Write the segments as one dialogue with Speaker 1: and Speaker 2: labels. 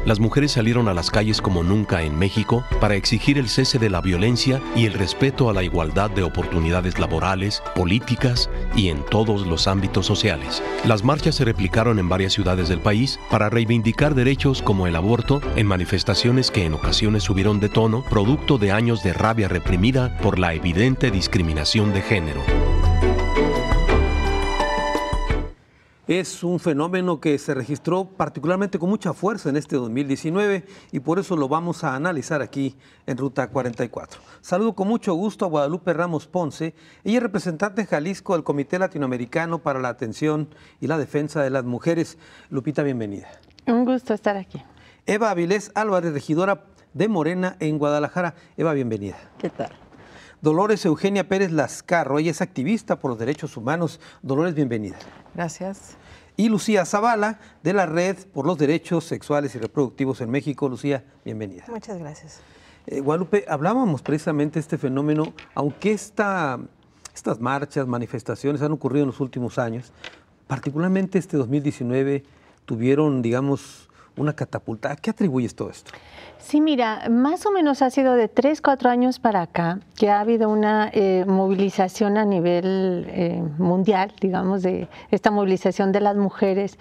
Speaker 1: las mujeres salieron a las calles como nunca en México para exigir el cese de la violencia y el respeto a la igualdad de oportunidades laborales, políticas y en todos los ámbitos sociales. Las marchas se replicaron en varias ciudades del país para reivindicar derechos como el aborto, en manifestaciones que en ocasiones subieron de tono, producto de años de rabia reprimida por la evidente discriminación de género.
Speaker 2: Es un fenómeno que se registró particularmente con mucha fuerza en este 2019 y por eso lo vamos a analizar aquí en Ruta 44. Saludo con mucho gusto a Guadalupe Ramos Ponce. Ella es representante en Jalisco del Comité Latinoamericano para la Atención y la Defensa de las Mujeres. Lupita, bienvenida.
Speaker 3: Un gusto estar aquí.
Speaker 2: Eva Avilés Álvarez, regidora de Morena en Guadalajara. Eva, bienvenida.
Speaker 4: ¿Qué tal?
Speaker 2: Dolores Eugenia Pérez Lascarro, ella es activista por los derechos humanos. Dolores, bienvenida.
Speaker 4: Gracias.
Speaker 2: Y Lucía Zavala, de la Red por los Derechos Sexuales y Reproductivos en México. Lucía, bienvenida.
Speaker 4: Muchas gracias.
Speaker 2: Guadalupe, hablábamos precisamente de este fenómeno, aunque estas marchas, manifestaciones han ocurrido en los últimos años, particularmente este 2019 tuvieron, digamos, una catapulta. ¿A qué atribuyes todo esto?
Speaker 3: Sí, mira, más o menos ha sido de 3, 4 años para acá que ha habido una movilización a nivel mundial, digamos, de esta movilización de las mujeres,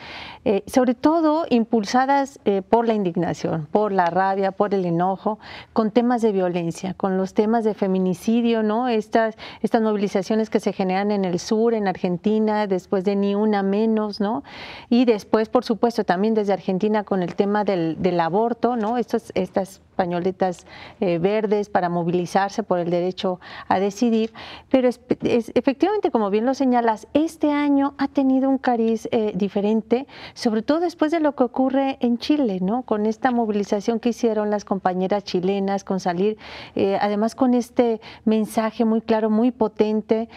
Speaker 3: sobre todo impulsadas por la indignación, por la rabia, por el enojo, con temas de violencia, con los temas de feminicidio, ¿no? Estas movilizaciones que se generan en el sur, en Argentina, después de Ni Una Menos, ¿no? Y después, por supuesto, también desde Argentina con el tema del aborto, ¿no? Estas pañoletas verdes para movilizarse por el derecho a decidir, pero efectivamente, como bien lo señalas, este año ha tenido un cariz diferente, sobre todo después de lo que ocurre en Chile, ¿no? Con esta movilización que hicieron las compañeras chilenas, con salir, además con este mensaje muy claro, muy potente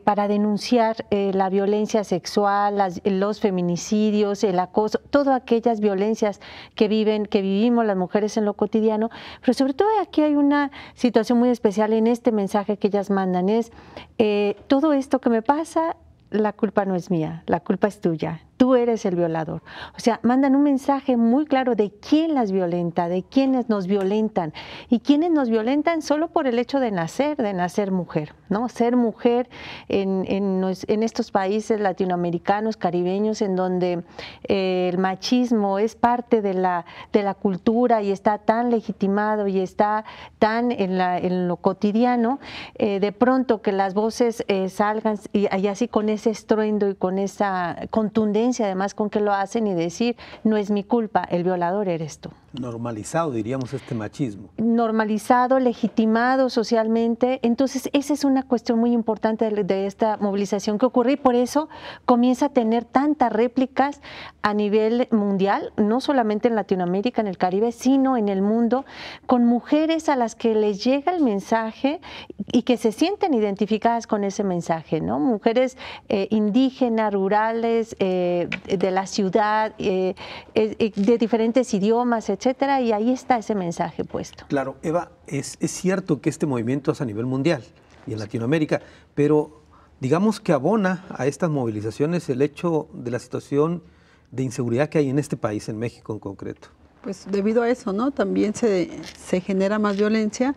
Speaker 3: para denunciar la violencia sexual, los feminicidios, el acoso, todas aquellas violencias que vivimos las mujeres en lo cotidiano, pero sobre todo aquí hay una situación muy especial en este mensaje que ellas mandan, es todo esto que me pasa, la culpa no es mía, la culpa es tuya. Tú eres el violador. O sea, mandan un mensaje muy claro de quién las violenta, de quiénes nos violentan. Y quiénes nos violentan solo por el hecho de nacer mujer, ¿no? Ser mujer en estos países latinoamericanos, caribeños, en donde el machismo es parte de la cultura y está tan legitimado y está tan en lo cotidiano, de pronto que las voces salgan y así con ese estruendo y con esa contundencia, además con que lo hacen, y decir, no es mi culpa, el violador eres tú.
Speaker 2: Normalizado, diríamos, este machismo.
Speaker 3: Normalizado, legitimado socialmente. Entonces, esa es una cuestión muy importante de esta movilización que ocurre y por eso comienza a tener tantas réplicas a nivel mundial, no solamente en Latinoamérica, en el Caribe, sino en el mundo, con mujeres a las que les llega el mensaje y que se sienten identificadas con ese mensaje, ¿no? Mujeres indígenas, rurales, de la ciudad, de diferentes idiomas, etcétera, y ahí está ese mensaje puesto.
Speaker 2: Claro, Eva, es cierto que este movimiento es a nivel mundial y en Latinoamérica, pero digamos que abona a estas movilizaciones el hecho de la situación de inseguridad que hay en este país, en México en concreto.
Speaker 4: Pues debido a eso, ¿no? También se genera más violencia,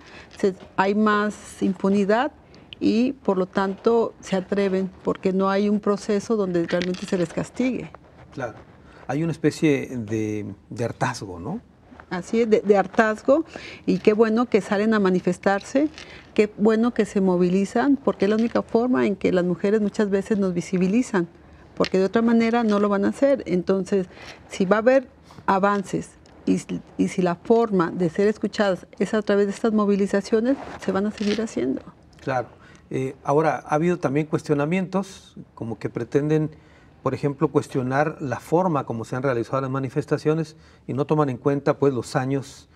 Speaker 4: hay más impunidad y por lo tanto se atreven porque no hay un proceso donde realmente se les castigue.
Speaker 2: Claro, hay una especie de hartazgo, ¿no?
Speaker 4: Así es, de hartazgo, y qué bueno que salen a manifestarse, qué bueno que se movilizan, porque es la única forma en que las mujeres muchas veces nos visibilizan, porque de otra manera no lo van a hacer. Entonces, si va a haber avances y si la forma de ser escuchadas es a través de estas movilizaciones, se van a seguir haciendo.
Speaker 2: Claro. Ahora, ha habido también cuestionamientos, como que pretenden, por ejemplo, cuestionar la forma como se han realizado las manifestaciones y no toman en cuenta pues los años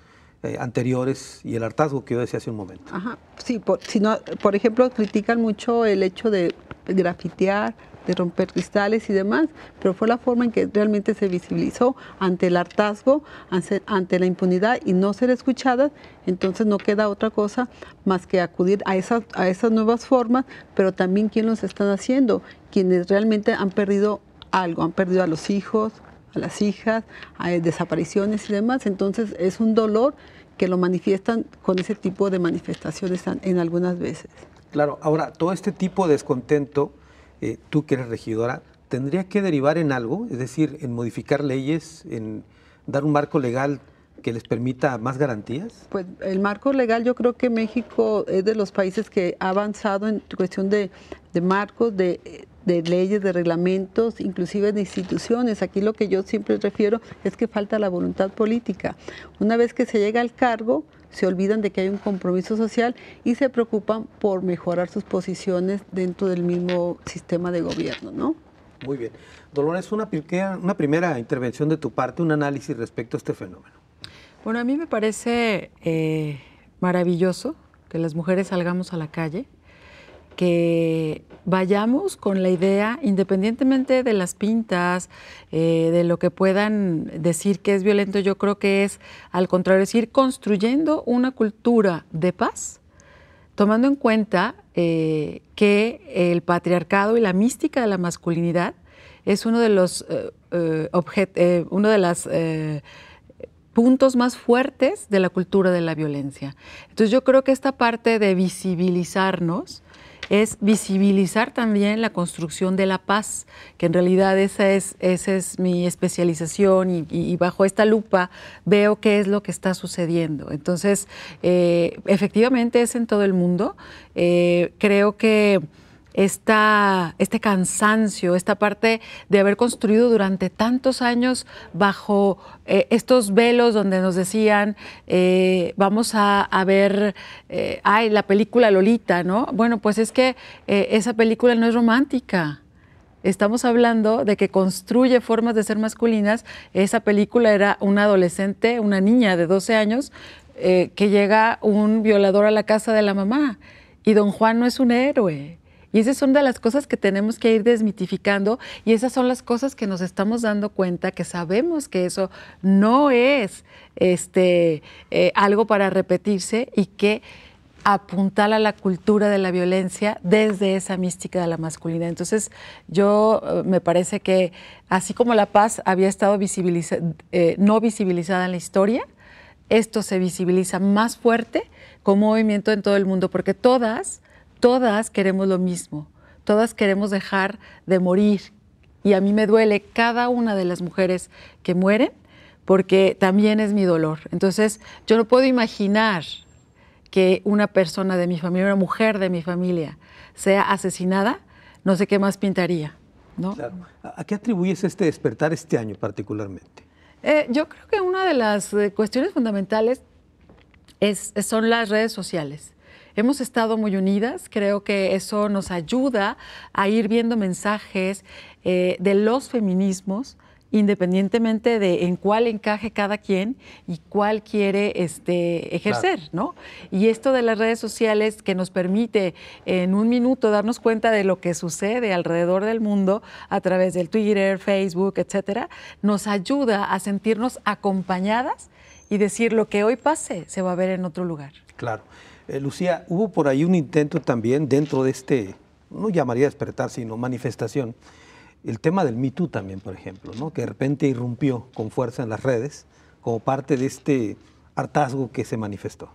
Speaker 2: anteriores y el hartazgo que yo decía hace un momento.
Speaker 4: Ajá, sí, por ejemplo, critican mucho el hecho de grafitear, de romper cristales y demás, pero fue la forma en que realmente se visibilizó ante el hartazgo, ante la impunidad y no ser escuchadas. Entonces no queda otra cosa más que acudir a esas nuevas formas, pero también quién los están haciendo, quienes realmente han perdido algo, han perdido a los hijos, a las hijas, a desapariciones y demás. Entonces es un dolor que lo manifiestan con ese tipo de manifestaciones en algunas veces.
Speaker 2: Claro, ahora, todo este tipo de descontento, tú que eres regidora, ¿tendría que derivar en algo? Es decir, en modificar leyes, en dar un marco legal que les permita más garantías.
Speaker 4: Pues el marco legal, yo creo que México es de los países que ha avanzado en cuestión de marcos, de leyes, de reglamentos, inclusive de instituciones. Aquí lo que yo siempre refiero es que falta la voluntad política. Una vez que se llega al cargo, se olvidan de que hay un compromiso social y se preocupan por mejorar sus posiciones dentro del mismo sistema de gobierno, ¿no?
Speaker 2: Muy bien. Dolores, una primera intervención de tu parte, un análisis respecto a este fenómeno.
Speaker 5: Bueno, a mí me parece maravilloso que las mujeres salgamos a la calle, que vayamos con la idea, independientemente de las pintas, de lo que puedan decir que es violento, yo creo que es, al contrario, es ir construyendo una cultura de paz, tomando en cuenta que el patriarcado y la mística de la masculinidad es uno de los puntos más fuertes de la cultura de la violencia. Entonces yo creo que esta parte de visibilizarnos es visibilizar también la construcción de la paz, que en realidad esa es mi especialización y bajo esta lupa veo qué es lo que está sucediendo. Entonces, efectivamente es en todo el mundo. Creo que este cansancio, esta parte de haber construido durante tantos años bajo estos velos donde nos decían vamos a ver la película Lolita, ¿no? Bueno, pues es que esa película no es romántica. Estamos hablando de que construye formas de ser masculinas. Esa película era una adolescente, una niña de 12 años, que llega un violador a la casa de la mamá y don Juan no es un héroe. Y esas son de las cosas que tenemos que ir desmitificando y esas son las cosas que nos estamos dando cuenta, que sabemos que eso no es algo para repetirse y que apuntala la cultura de la violencia desde esa mística de la masculinidad. Entonces, yo me parece que así como la paz había estado no visibilizada en la historia, esto se visibiliza más fuerte como movimiento en todo el mundo, porque todas queremos lo mismo, todas queremos dejar de morir y a mí me duele cada una de las mujeres que mueren porque también es mi dolor. Entonces yo no puedo imaginar que una persona de mi familia, una mujer de mi familia sea asesinada, no sé qué más pintaría, ¿no?
Speaker 2: Claro. ¿A qué atribuyes este despertar este año particularmente?
Speaker 5: Yo creo que una de las cuestiones fundamentales son las redes sociales. Hemos estado muy unidas, creo que eso nos ayuda a ir viendo mensajes de los feminismos, independientemente de en cuál encaje cada quien y cuál quiere ejercer, claro, ¿no? Y esto de las redes sociales que nos permite en un minuto darnos cuenta de lo que sucede alrededor del mundo a través del Twitter, Facebook, etcétera, nos ayuda a sentirnos acompañadas y decir lo que hoy pase se va a ver en otro lugar.
Speaker 2: Claro. Lucía, hubo por ahí un intento también dentro de no llamaría despertar, sino manifestación, el tema del Me Too también, por ejemplo, ¿no? Que de repente irrumpió con fuerza en las redes como parte de este hartazgo que se manifestó.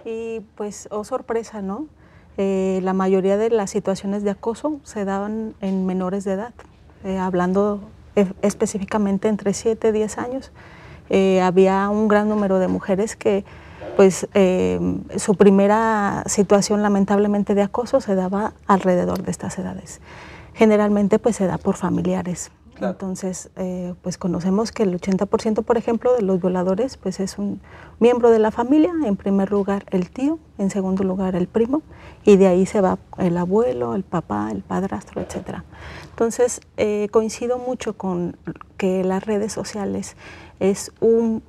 Speaker 6: Y pues, oh sorpresa, ¿no? La mayoría de las situaciones de acoso se daban en menores de edad, hablando específicamente entre 7 y 10 años. Había un gran número de mujeres que pues su primera situación lamentablemente de acoso se daba alrededor de estas edades. Generalmente pues se da por familiares. Claro. Entonces pues conocemos que el 80% por ejemplo de los violadores pues es un miembro de la familia, en primer lugar el tío, en segundo lugar el primo y de ahí se va el abuelo, el papá, el padrastro, etc. Entonces coincido mucho con que las redes sociales es un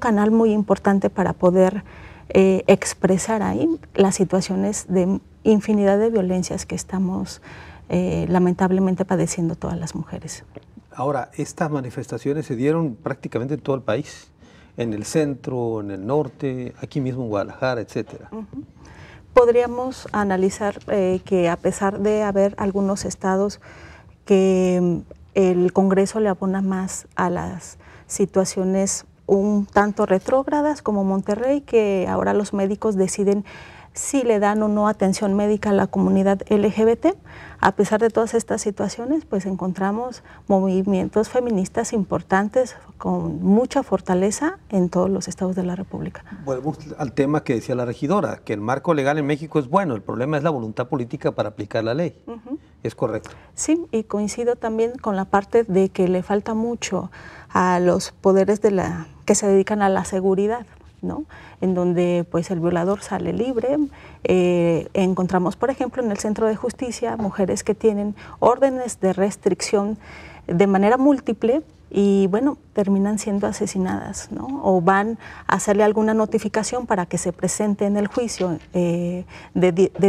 Speaker 6: canal muy importante para poder expresar ahí las situaciones de infinidad de violencias que estamos lamentablemente padeciendo todas las mujeres.
Speaker 2: Ahora, estas manifestaciones se dieron prácticamente en todo el país, en el centro, en el norte, aquí mismo en Guadalajara, etcétera.
Speaker 6: Podríamos analizar que a pesar de haber algunos estados que el Congreso le abona más a las situaciones un tanto retrógradas como Monterrey, que ahora los médicos deciden si le dan o no atención médica a la comunidad LGBT. A pesar de todas estas situaciones, pues encontramos movimientos feministas importantes con mucha fortaleza en todos los estados de la República.
Speaker 2: Vuelvo al tema que decía la regidora, que el marco legal en México es bueno, el problema es la voluntad política para aplicar la ley. ¿Es correcto?
Speaker 6: Sí, y coincido también con la parte de que le falta mucho a los poderes que se dedican a la seguridad, ¿no? En donde pues el violador sale libre. Encontramos, por ejemplo, en el Centro de Justicia mujeres que tienen órdenes de restricción de manera múltiple y bueno, terminan siendo asesinadas, ¿no? O van a hacerle alguna notificación para que se presente en el juicio de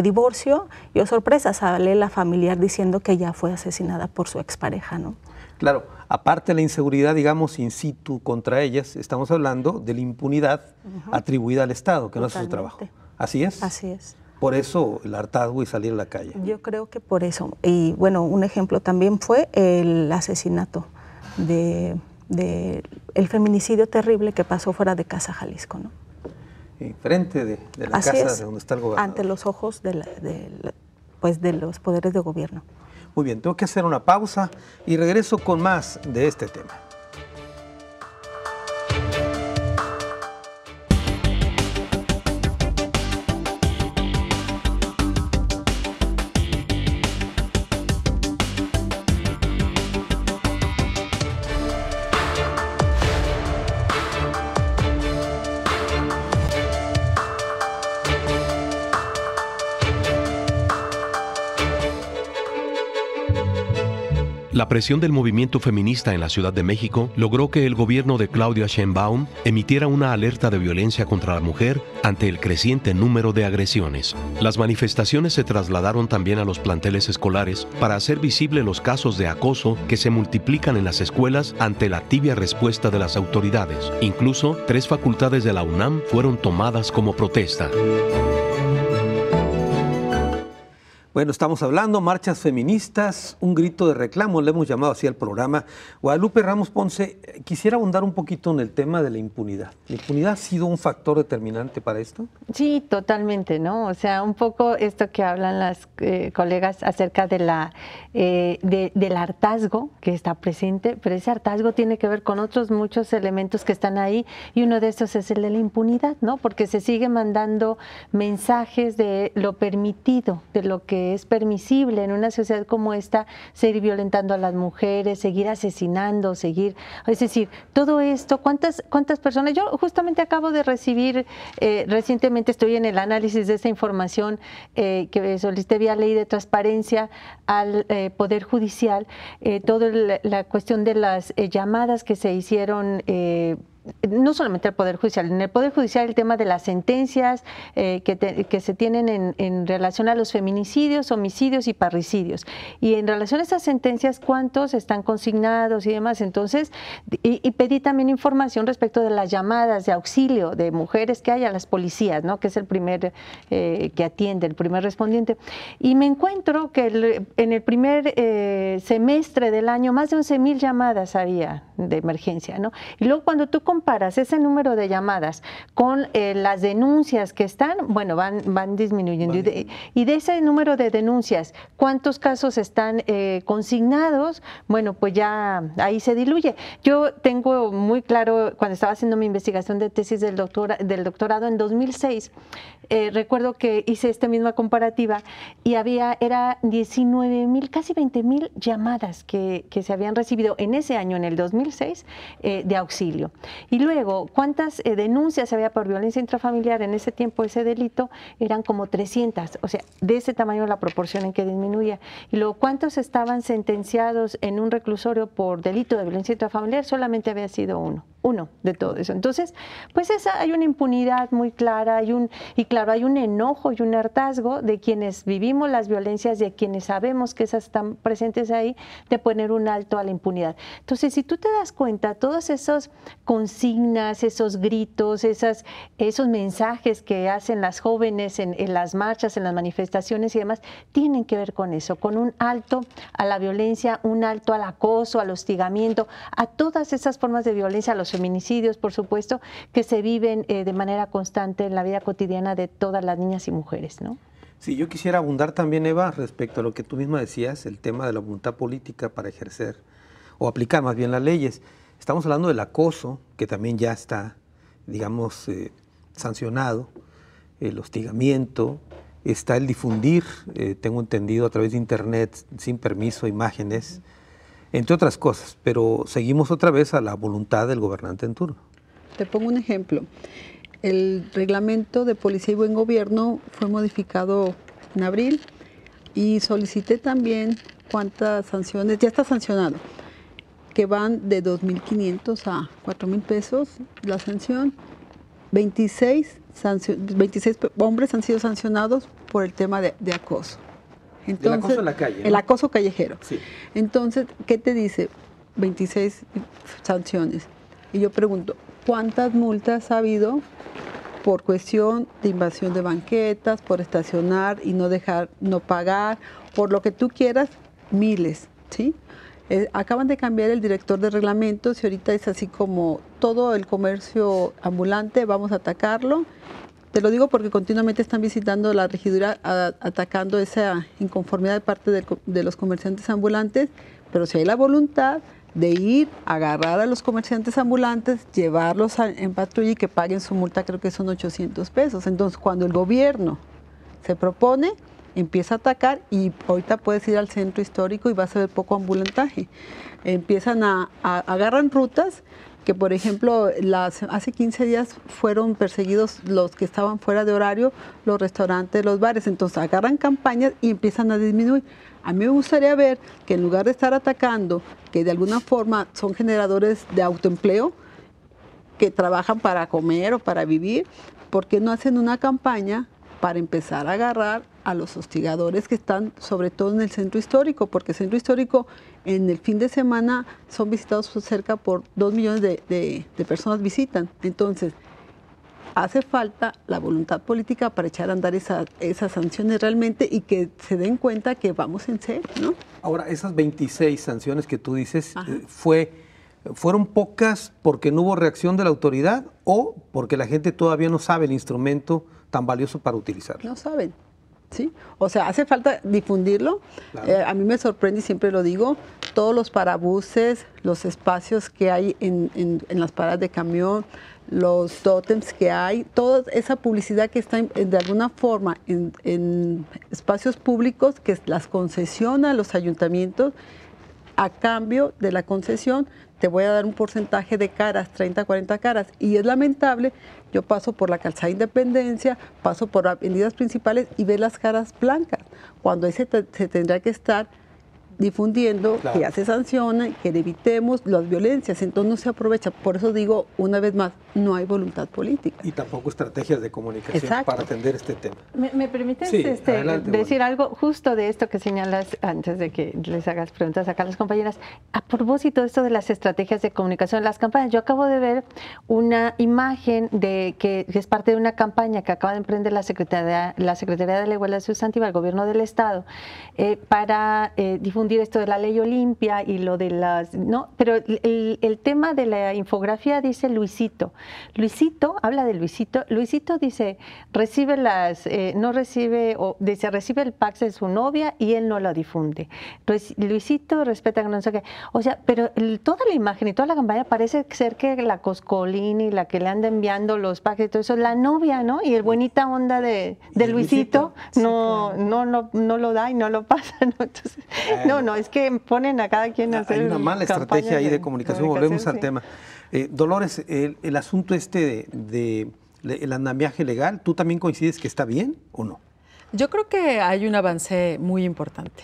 Speaker 6: divorcio y, oh sorpresa, sale la familiar diciendo que ya fue asesinada por su expareja, ¿no?
Speaker 2: Claro, aparte de la inseguridad, digamos, in situ contra ellas, estamos hablando de la impunidad atribuida al Estado, que no hace su trabajo. ¿Así es?
Speaker 6: Así es.
Speaker 2: Por eso el hartazgo y salir a la calle.
Speaker 6: Yo creo que por eso. Y bueno, un ejemplo también fue el asesinato el feminicidio terrible que pasó fuera de Casa Jalisco, ¿no?
Speaker 2: Frente de la
Speaker 6: Así
Speaker 2: casa
Speaker 6: es,
Speaker 2: de donde está el gobernador.
Speaker 6: ante los ojos pues de los poderes de gobierno.
Speaker 2: Muy bien, tengo que hacer una pausa y regreso con más de este tema.
Speaker 1: La presión del movimiento feminista en la Ciudad de México logró que el gobierno de Claudia Sheinbaum emitiera una alerta de violencia contra la mujer ante el creciente número de agresiones. Las manifestaciones se trasladaron también a los planteles escolares para hacer visible los casos de acoso que se multiplican en las escuelas ante la tibia respuesta de las autoridades. Incluso 3 facultades de la UNAM fueron tomadas como protesta.
Speaker 2: Bueno, estamos hablando, marchas feministas, un grito de reclamo, le hemos llamado así al programa. Guadalupe Ramos Ponce, quisiera abundar un poquito en el tema de la impunidad. ¿La impunidad ha sido un factor determinante para esto?
Speaker 3: Sí, totalmente, ¿no? O sea, un poco esto que hablan las colegas acerca de del hartazgo que está presente, pero ese hartazgo tiene que ver con otros muchos elementos que están ahí y uno de estos es el de la impunidad, ¿no? Porque se sigue mandando mensajes de lo permitido, de lo que es permisible en una sociedad como esta, seguir violentando a las mujeres, seguir asesinando, es decir, todo esto, ¿cuántas personas? Yo justamente acabo de recibir, recientemente estoy en el análisis de esta información que solicité vía ley de transparencia al Poder Judicial, toda la cuestión de las llamadas que se hicieron no solamente al Poder Judicial, en el Poder Judicial el tema de las sentencias que se tienen en relación a los feminicidios, homicidios y parricidios. Y en relación a esas sentencias, ¿cuántos están consignados y demás? Entonces, y pedí también información respecto de las llamadas de auxilio de mujeres que hay a las policías, ¿no? Que es el primer que atiende, el primer respondiente. Y me encuentro que en el primer semestre del año, más de 11,000 llamadas había de emergencia, ¿no? Y luego cuando tú comparas ese número de llamadas con las denuncias que están, bueno, van disminuyendo. Y de ese número de denuncias, ¿cuántos casos están consignados? Bueno, pues ya ahí se diluye. Yo tengo muy claro, cuando estaba haciendo mi investigación de tesis del doctorado en 2006, recuerdo que hice esta misma comparativa y era 19,000, casi 20,000 llamadas que se habían recibido en ese año, en el 2006, de auxilio. Y luego, ¿cuántas denuncias había por violencia intrafamiliar en ese tiempo? Ese delito eran como 300, o sea, de ese tamaño la proporción en que disminuía. Y luego, ¿cuántos estaban sentenciados en un reclusorio por delito de violencia intrafamiliar? Solamente había sido uno. uno de todo eso. Entonces, pues hay una impunidad muy clara, hay un enojo y un hartazgo de quienes vivimos las violencias, de quienes sabemos que esas están presentes ahí, de poner un alto a la impunidad. Entonces, si tú te das cuenta, todas esas consignas, esos gritos, esos mensajes que hacen las jóvenes en las marchas, en las manifestaciones y demás, tienen que ver con eso, con un alto a la violencia, un alto al acoso, al hostigamiento, a todas esas formas de violencia, a los feminicidios, por supuesto, que se viven de manera constante en la vida cotidiana de todas las niñas y mujeres, ¿no?
Speaker 2: Sí, yo quisiera abundar también, Eva, respecto a lo que tú misma decías, el tema de la voluntad política para ejercer o aplicar más bien las leyes. Estamos hablando del acoso, que también ya está, digamos, sancionado, el hostigamiento, está el difundir, tengo entendido, a través de internet, sin permiso, imágenes, entre otras cosas, pero seguimos otra vez a la voluntad del gobernante en turno.
Speaker 4: Te pongo un ejemplo. El reglamento de policía y buen gobierno fue modificado en abril y solicité también cuántas sanciones, ya está sancionado, que van de 2.500 a 4.000 pesos la sanción. 26 hombres han sido sancionados por el tema de acoso. Entonces, el acoso en la calle, ¿no? El acoso callejero. Sí. Entonces, ¿qué te dice? 26 sanciones. Y yo pregunto, ¿cuántas multas ha habido por cuestión de invasión de banquetas, por estacionar y no pagar, por lo que tú quieras? Miles, ¿sí? Acaban de cambiar el director de reglamentos y ahorita es así como todo el comercio ambulante, vamos a atacarlo. Te lo digo porque continuamente están visitando la regiduría atacando esa inconformidad de parte de los comerciantes ambulantes, pero si hay la voluntad de ir a agarrar a los comerciantes ambulantes, llevarlos en patrulla y que paguen su multa, creo que son 800 pesos. Entonces, cuando el gobierno se propone, empieza a atacar y ahorita puedes ir al centro histórico y vas a ver poco ambulantaje. Empiezan agarran rutas que, por ejemplo, hace 15 días fueron perseguidos los que estaban fuera de horario, los restaurantes, los bares. Entonces agarran campañas y empiezan a disminuir. A mí me gustaría ver que en lugar de estar atacando, que de alguna forma son generadores de autoempleo, que trabajan para comer o para vivir, ¿por qué no hacen una campaña para empezar a agarrar a los hostigadores que están sobre todo en el centro histórico? Porque el centro histórico en el fin de semana son visitados cerca por 2 millones de personas visitan. Entonces, hace falta la voluntad política para echar a andar esas sanciones realmente y que se den cuenta que vamos en serio, ¿no?
Speaker 2: Ahora, esas 26 sanciones que tú dices, ¿fueron pocas porque no hubo reacción de la autoridad o porque la gente todavía no sabe el instrumento tan valioso para utilizarlo?
Speaker 4: No saben, ¿sí? O sea, hace falta difundirlo. Claro. A mí me sorprende y siempre lo digo, todos los parabuses, los espacios que hay en las paradas de camión, los tótems que hay, toda esa publicidad que está de alguna forma en espacios públicos que las concesiona a los ayuntamientos. A cambio de la concesión te voy a dar un porcentaje de caras, 30, 40 caras. Y es lamentable, yo paso por la calzada Independencia, paso por avenidas principales y ves las caras blancas, cuando ahí se tendrá que estar difundiendo, claro, que ya se sanciona, que evitemos las violencias, entonces no se aprovecha. Por eso digo, una vez más, no hay voluntad política.
Speaker 2: Y tampoco estrategias de comunicación. Exacto. Para atender este tema.
Speaker 3: ¿Me permites decir algo justo de esto que señalas antes de que les hagas preguntas acá a las compañeras? A propósito de esto de las estrategias de comunicación, las campañas, yo acabo de ver una imagen que es parte de una campaña que acaba de emprender la Secretaría de la Igualdad Sustantiva, el Gobierno del Estado, para difundir esto de la ley Olimpia y lo de las... ¿no? Pero el tema de la infografía dice Luisito. Luisito, habla de Luisito. Luisito dice, recibe recibe el fax de su novia y él no lo difunde. Entonces, Luisito respeta que no sé qué. O sea, pero toda la imagen y toda la campaña parece ser que la Coscolini y la que le anda enviando los paquetes y todo eso, la novia, ¿no? Y el buenita onda de Luisito no lo da y no lo pasa, ¿no? Entonces, no, es que ponen a cada quien a hacer.
Speaker 2: Hay una mala estrategia ahí de comunicación. Volvemos al tema. Dolores, el asunto del andamiaje legal, ¿tú también coincides que está bien o no?
Speaker 5: Yo creo que hay un avance muy importante.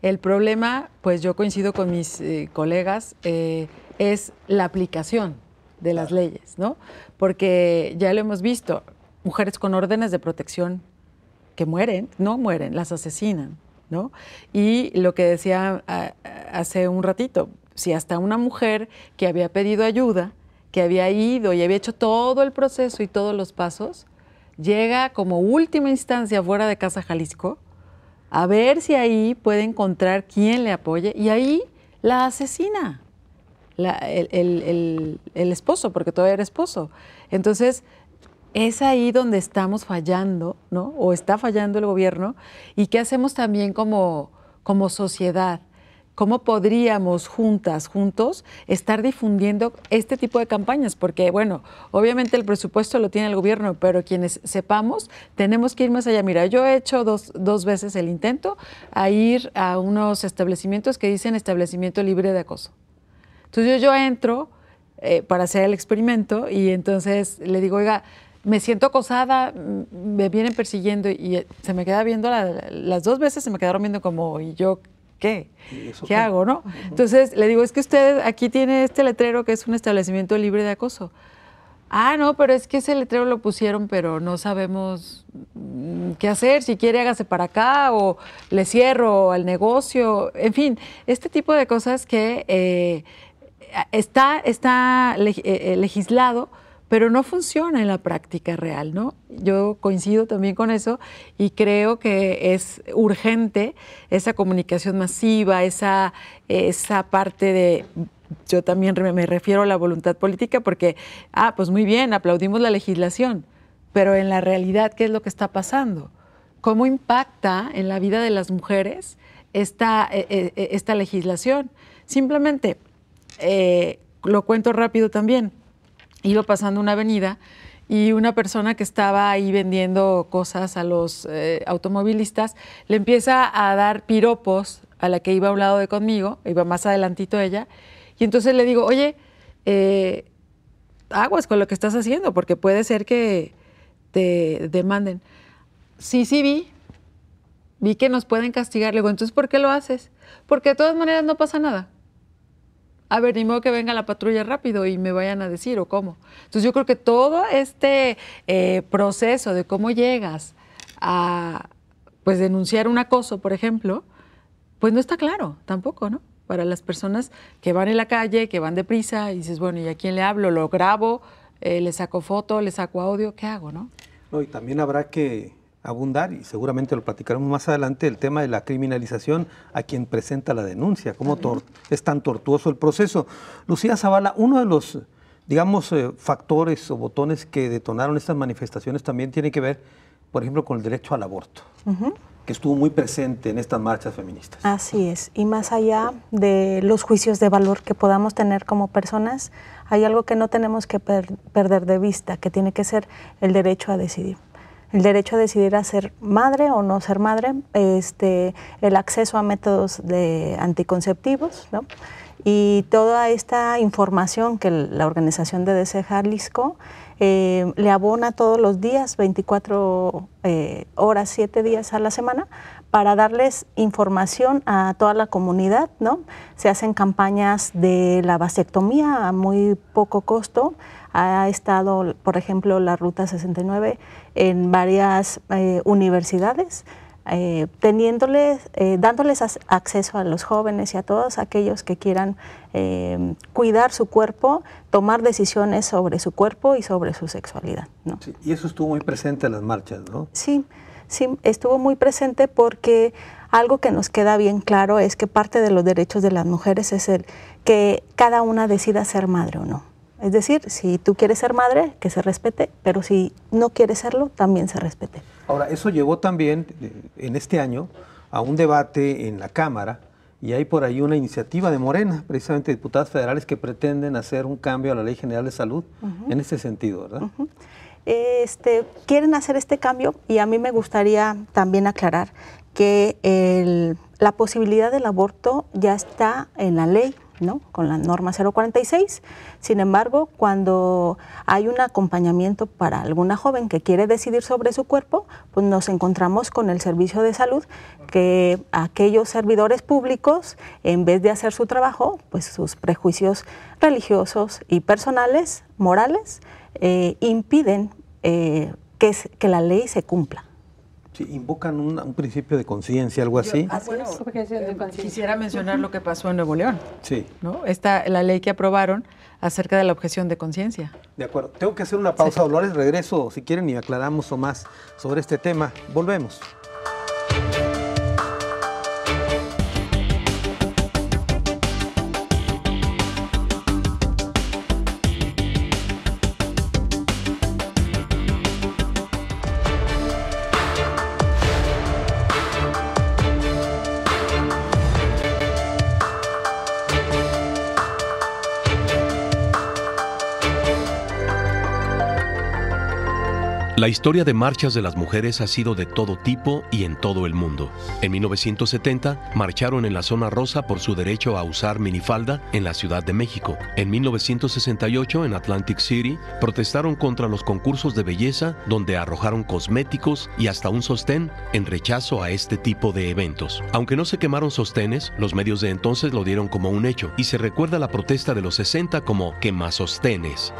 Speaker 5: El problema, pues yo coincido con mis colegas, es la aplicación de las leyes, ¿no? Porque ya lo hemos visto, mujeres con órdenes de protección que mueren, no mueren, las asesinan, ¿no? Y lo que decía hace un ratito, si hasta una mujer que había pedido ayuda, que había ido y había hecho todo el proceso y todos los pasos, llega como última instancia fuera de Casa Jalisco a ver si ahí puede encontrar quién le apoye y ahí la asesina el esposo, porque todavía era esposo. Entonces, es ahí donde estamos fallando, ¿no? O está fallando el gobierno. ¿Y qué hacemos también como sociedad? ¿Cómo podríamos juntos, estar difundiendo este tipo de campañas? Porque, bueno, obviamente el presupuesto lo tiene el gobierno, pero quienes sepamos, tenemos que ir más allá. Mira, yo he hecho dos veces el intento a ir a unos establecimientos que dicen establecimiento libre de acoso. Entonces yo entro para hacer el experimento y entonces le digo, oiga, me siento acosada, me vienen persiguiendo y se me queda viendo, las 2 veces se me quedaron viendo como, ¿y yo qué? ¿Qué hago, no? Entonces le digo, es que usted aquí tiene este letrero que es un establecimiento libre de acoso. Ah, no, pero es que ese letrero lo pusieron, pero no sabemos qué hacer. Si quiere, hágase para acá o le cierro al negocio. En fin, este tipo de cosas que está legislado, pero no funciona en la práctica real, ¿no? Yo coincido también con eso y creo que es urgente esa comunicación masiva, esa parte de... Yo también me refiero a la voluntad política porque, pues muy bien, aplaudimos la legislación, pero en la realidad, ¿qué es lo que está pasando? ¿Cómo impacta en la vida de las mujeres esta legislación? Simplemente, lo cuento rápido también, iba pasando una avenida y una persona que estaba ahí vendiendo cosas a los automovilistas le empieza a dar piropos a la que iba a un lado de conmigo, iba más adelantito ella, y entonces le digo, oye, aguas con lo que estás haciendo, porque puede ser que te demanden. Sí, vi que nos pueden castigar. Le digo, entonces, ¿por qué lo haces? Porque de todas maneras no pasa nada. A ver, ni modo que venga la patrulla rápido y me vayan a decir o cómo. Entonces yo creo que todo este proceso de cómo llegas a pues denunciar un acoso, por ejemplo, pues no está claro tampoco, ¿no? Para las personas que van en la calle, que van deprisa y dices, bueno, ¿y a quién le hablo? ¿Lo grabo? ¿Le saco foto? ¿Le saco audio? ¿Qué hago, no?
Speaker 2: No, y también habrá que abundar, y seguramente lo platicaremos más adelante, el tema de la criminalización a quien presenta la denuncia, cómo es tan tortuoso el proceso. Lucía Zavala, uno de los, digamos, factores o botones que detonaron estas manifestaciones también tiene que ver, por ejemplo, con el derecho al aborto, que estuvo muy presente en estas marchas feministas.
Speaker 6: Así es, y más allá de los juicios de valor que podamos tener como personas, hay algo que no tenemos que perder de vista, que tiene que ser el derecho a decidir. El derecho a decidir a ser madre o no ser madre, el acceso a métodos anticonceptivos, ¿no? Y toda esta información que la organización de DC Jalisco le abona todos los días, 24 horas, 7 días a la semana, para darles información a toda la comunidad, ¿no? Se hacen campañas de la vasectomía a muy poco costo. Ha estado, por ejemplo, la Ruta 69 en varias universidades, dándoles acceso a los jóvenes y a todos aquellos que quieran cuidar su cuerpo, tomar decisiones sobre su cuerpo y sobre su sexualidad, ¿no?
Speaker 2: Sí, y eso estuvo muy presente en las marchas, ¿no?
Speaker 6: Sí, estuvo muy presente porque algo que nos queda bien claro es que parte de los derechos de las mujeres es el que cada una decida ser madre o no. Es decir, si tú quieres ser madre, que se respete, pero si no quieres serlo, también se respete.
Speaker 2: Ahora, eso llevó también en este año a un debate en la Cámara y hay por ahí una iniciativa de Morena, precisamente diputadas federales que pretenden hacer un cambio a la Ley General de Salud en ese sentido, ¿verdad?
Speaker 6: Quieren hacer este cambio y a mí me gustaría también aclarar que la posibilidad del aborto ya está en la ley ¿no? Con la norma 046. Sin embargo, cuando hay un acompañamiento para alguna joven que quiere decidir sobre su cuerpo, pues nos encontramos con el servicio de salud, que aquellos servidores públicos, en vez de hacer su trabajo, pues sus prejuicios religiosos y personales, morales, impiden que la ley se cumpla.
Speaker 2: Sí, invocan un principio de conciencia, algo así.
Speaker 5: Quisiera mencionar lo que pasó en Nuevo León.
Speaker 2: Sí.
Speaker 5: ¿No? La ley que aprobaron acerca de la objeción de conciencia.
Speaker 2: De acuerdo. Tengo que hacer una pausa, sí. Dolores, regreso, si quieren, y aclaramos o más sobre este tema. Volvemos.
Speaker 1: La historia de marchas de las mujeres ha sido de todo tipo y en todo el mundo. En 1970, marcharon en la zona rosa por su derecho a usar minifalda en la Ciudad de México. En 1968, en Atlantic City, protestaron contra los concursos de belleza, donde arrojaron cosméticos y hasta un sostén en rechazo a este tipo de eventos. Aunque no se quemaron sostenes, los medios de entonces lo dieron como un hecho, y se recuerda la protesta de los 60 como quemasostenes.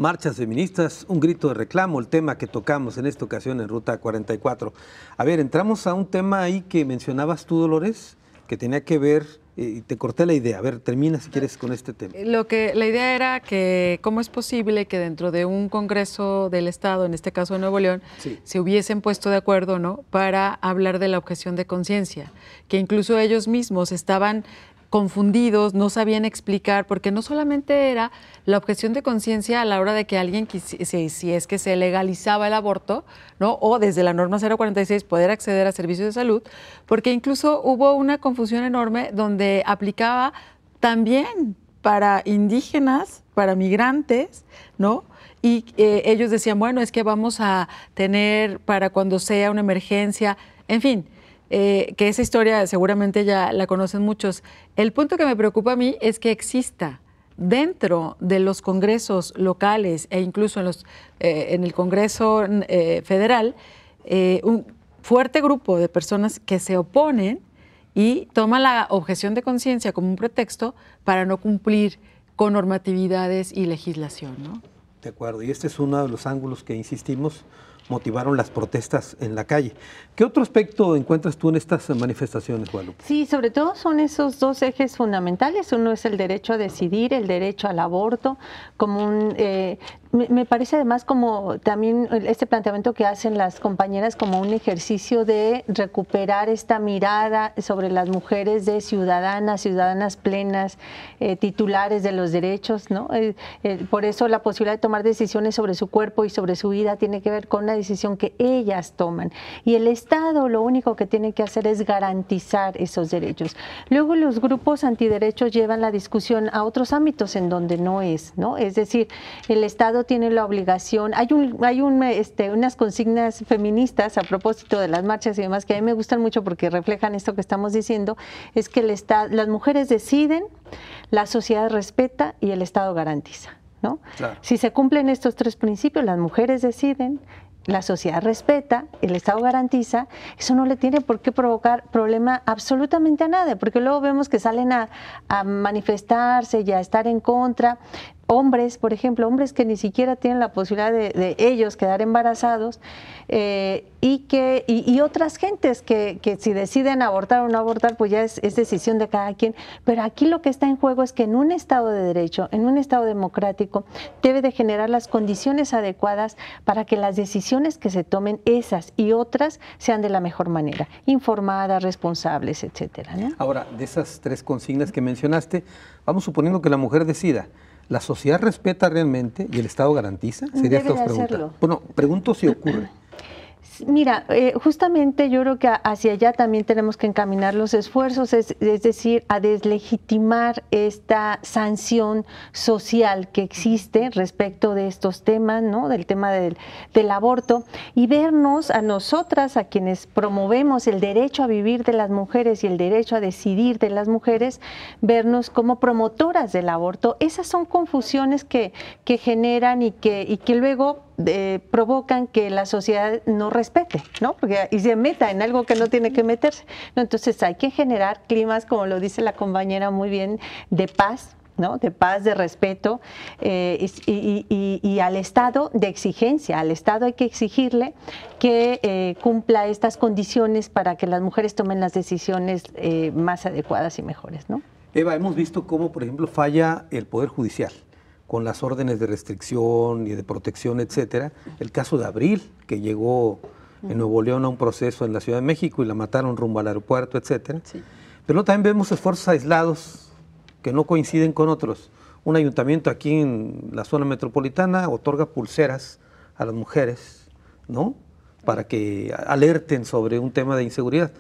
Speaker 2: Marchas feministas, un grito de reclamo, el tema que tocamos en esta ocasión en Ruta 44. A ver, entramos a un tema ahí que mencionabas tú, Dolores, que tenía que ver, y te corté la idea. A ver, termina si quieres con este tema.
Speaker 5: La idea era que cómo es posible que dentro de un congreso del Estado, en este caso de Nuevo León, sí, se hubiesen puesto de acuerdo, ¿no?, para hablar de la objeción de conciencia, que incluso ellos mismos estaban confundidos, no sabían explicar, porque no solamente era la objeción de conciencia a la hora de que alguien, si es que se legalizaba el aborto, ¿no?, o desde la norma 046 poder acceder a servicios de salud, porque incluso hubo una confusión enorme donde aplicaba también para indígenas, para migrantes, ¿no? Y ellos decían, bueno, es que vamos a tener para cuando sea una emergencia, en fin, que esa historia seguramente ya la conocen muchos. El punto que me preocupa a mí es que exista dentro de los congresos locales e incluso en el Congreso Federal un fuerte grupo de personas que se oponen y toman la objeción de conciencia como un pretexto para no cumplir con normatividades y legislación, ¿no?
Speaker 2: De acuerdo, y este es uno de los ángulos que insistimos motivaron las protestas en la calle. ¿Qué otro aspecto encuentras tú en estas manifestaciones, Guadalupe?
Speaker 3: Sí, sobre todo son esos dos ejes fundamentales. Uno es el derecho a decidir, el derecho al aborto, como me parece además como también este planteamiento que hacen las compañeras como un ejercicio de recuperar esta mirada sobre las mujeres de ciudadanas plenas, titulares de los derechos, ¿no? Por eso la posibilidad de tomar decisiones sobre su cuerpo y sobre su vida tiene que ver con una decisión que ellas toman. Y el Estado lo único que tiene que hacer es garantizar esos derechos. Luego los grupos antiderechos llevan la discusión a otros ámbitos en donde no es, ¿no? Es decir, el Estado tiene la obligación, hay unas consignas feministas a propósito de las marchas y demás que a mí me gustan mucho porque reflejan esto que estamos diciendo, es que las mujeres deciden, la sociedad respeta y el Estado garantiza, ¿no? Claro. Si se cumplen estos tres principios, las mujeres deciden, la sociedad respeta, el Estado garantiza, eso no le tiene por qué provocar problema absolutamente a nadie, porque luego vemos que salen a manifestarse y a estar en contra. Hombres, por ejemplo, hombres que ni siquiera tienen la posibilidad de ellos quedar embarazados y otras gentes que si deciden abortar o no abortar, pues ya es decisión de cada quien. Pero aquí lo que está en juego es que en un Estado de derecho, en un Estado democrático, debe de generar las condiciones adecuadas para que las decisiones que se tomen, esas y otras, sean de la mejor manera, informadas, responsables, etcétera, ¿no?
Speaker 2: Ahora, de esas tres consignas que mencionaste, vamos suponiendo que la mujer decida, ¿la sociedad respeta realmente y el Estado garantiza? ¿Sería esta pregunta? Bueno, pregunto si ocurre.
Speaker 3: Mira, justamente yo creo que hacia allá también tenemos que encaminar los esfuerzos, es decir, a deslegitimar esta sanción social que existe respecto de estos temas, ¿no? Del tema del aborto, y vernos a nosotras, a quienes promovemos el derecho a vivir de las mujeres y el derecho a decidir de las mujeres, vernos como promotoras del aborto. Esas son confusiones que generan y que luego provocan que la sociedad no respete, ¿no? Y se meta en algo que no tiene que meterse, ¿no? Entonces hay que generar climas, como lo dice la compañera muy bien, de paz, ¿no? De paz, de respeto, y al Estado de exigencia. Al Estado hay que exigirle que cumpla estas condiciones para que las mujeres tomen las decisiones más adecuadas y mejores, ¿no?
Speaker 2: Eva, hemos visto cómo, por ejemplo, falla el Poder Judicial con las órdenes de restricción y de protección, etcétera. El caso de Abril, que llegó en Nuevo León a un proceso en la Ciudad de México y la mataron rumbo al aeropuerto, etcétera. Sí. Pero también vemos esfuerzos aislados que no coinciden con otros. Un ayuntamiento aquí en la zona metropolitana otorga pulseras a las mujeres, ¿no? Para que alerten sobre un tema de inseguridad.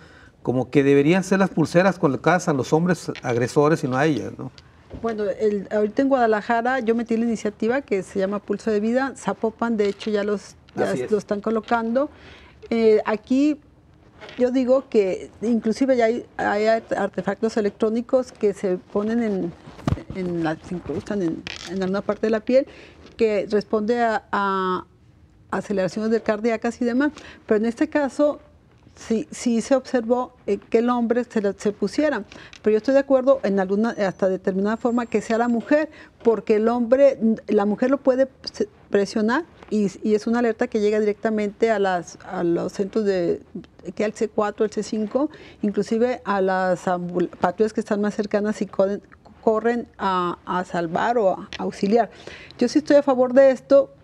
Speaker 2: Como que deberían ser las pulseras colocadas a los hombres agresores y no a ellas, ¿no?
Speaker 4: Bueno, ahorita en Guadalajara yo metí la iniciativa que se llama Pulso de Vida. Zapopan, de hecho, ya lo están colocando. Aquí yo digo que inclusive ya hay artefactos electrónicos que se ponen se incrustan en alguna parte de la piel, que responde a aceleraciones cardíacas y demás. Pero en este caso sí se observó que el hombre se pusiera, pero yo estoy de acuerdo en alguna, hasta determinada forma, que sea la mujer, porque la mujer lo puede presionar y es una alerta que llega directamente a los centros que al C4, el C5, inclusive a las patrullas que están más cercanas y corren a salvar o a auxiliar. Yo sí estoy a favor de esto.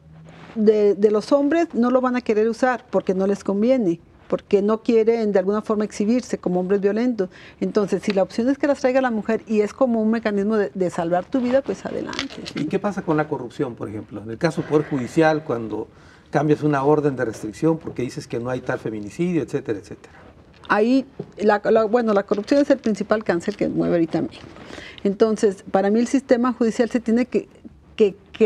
Speaker 4: De los hombres no lo van a querer usar porque no les conviene, porque no quieren de alguna forma exhibirse como hombres violentos. Entonces, si la opción es que las traiga la mujer y es como un mecanismo de salvar tu vida, pues adelante.
Speaker 2: ¿Y qué pasa con la corrupción, por ejemplo? En el caso del Poder Judicial, cuando cambias una orden de restricción porque dices que no hay tal feminicidio, etcétera, etcétera.
Speaker 4: Ahí, la corrupción es el principal cáncer que mueve ahorita México. Entonces, para mí el sistema judicial se tiene que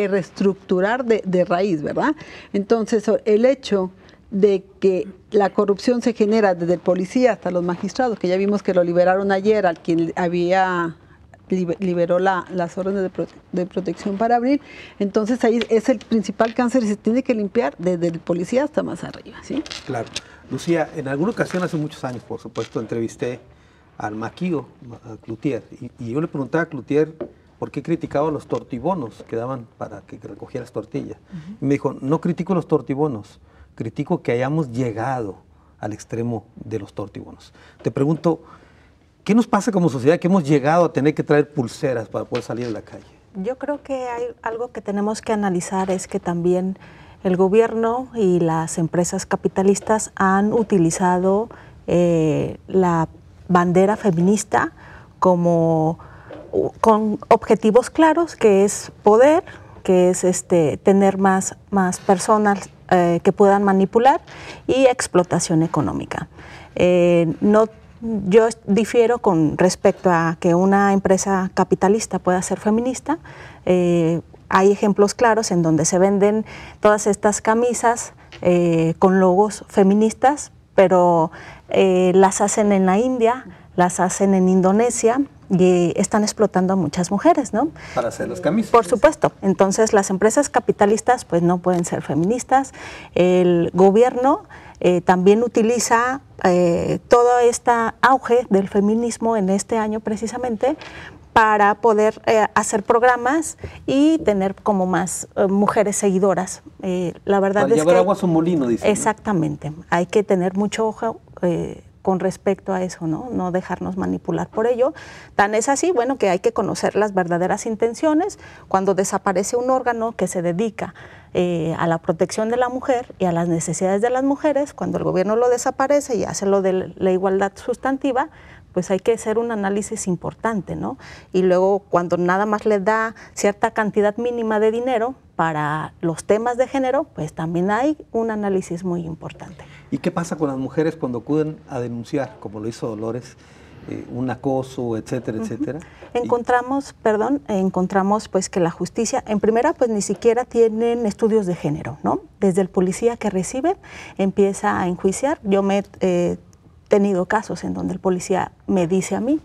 Speaker 4: reestructurar de raíz, ¿verdad? Entonces, el hecho de que la corrupción se genera desde el policía hasta los magistrados, que ya vimos que lo liberaron ayer, al quien liberó las órdenes de protección para Abril, entonces ahí es el principal cáncer y se tiene que limpiar desde el policía hasta más arriba, ¿sí?
Speaker 2: Claro. Lucía, en alguna ocasión, hace muchos años, por supuesto, entrevisté al maquillo, a Cloutier, y yo le preguntaba a Cloutier por qué criticaba los tortibonos que daban para que recogieras tortillas. Y me dijo, no critico los tortibonos, critico que hayamos llegado al extremo de los tortibonos. Te pregunto, ¿qué nos pasa como sociedad que hemos llegado a tener que traer pulseras para poder salir a la calle?
Speaker 6: Yo creo que hay algo que tenemos que analizar, es que también el gobierno y las empresas capitalistas han utilizado la bandera feminista con objetivos claros, que es poder, que es tener más personas que puedan manipular, y explotación económica. Yo difiero con respecto a que una empresa capitalista pueda ser feminista. Hay ejemplos claros en donde se venden todas estas camisas con logos feministas, pero las hacen en la India, las hacen en Indonesia, y están explotando a muchas mujeres, ¿no?
Speaker 2: Para hacer las camisas.
Speaker 6: Por supuesto. Entonces, las empresas capitalistas pues no pueden ser feministas. El gobierno también utiliza todo este auge del feminismo en este año precisamente para poder hacer programas y tener como más mujeres seguidoras. La verdad
Speaker 2: para
Speaker 6: es
Speaker 2: llevar
Speaker 6: que
Speaker 2: agua a su molino, dice.
Speaker 6: Exactamente. ¿No? Hay que tener mucho ojo con respecto a eso, ¿no? No dejarnos manipular por ello. Tan es así, bueno, que hay que conocer las verdaderas intenciones. Cuando desaparece un órgano que se dedica a la protección de la mujer y a las necesidades de las mujeres, cuando el gobierno lo desaparece y hace lo de la igualdad sustantiva, pues hay que hacer un análisis importante, ¿no? Y luego cuando nada más le da cierta cantidad mínima de dinero para los temas de género, pues también hay un análisis muy importante.
Speaker 2: ¿Y qué pasa con las mujeres cuando acuden a denunciar, como lo hizo Dolores, un acoso, etcétera, etcétera?
Speaker 6: Encontramos pues que la justicia, en primera, pues ni siquiera tienen estudios de género, ¿no? Desde el policía que recibe empieza a enjuiciar. Yo me he tenido casos en donde el policía me dice a mí,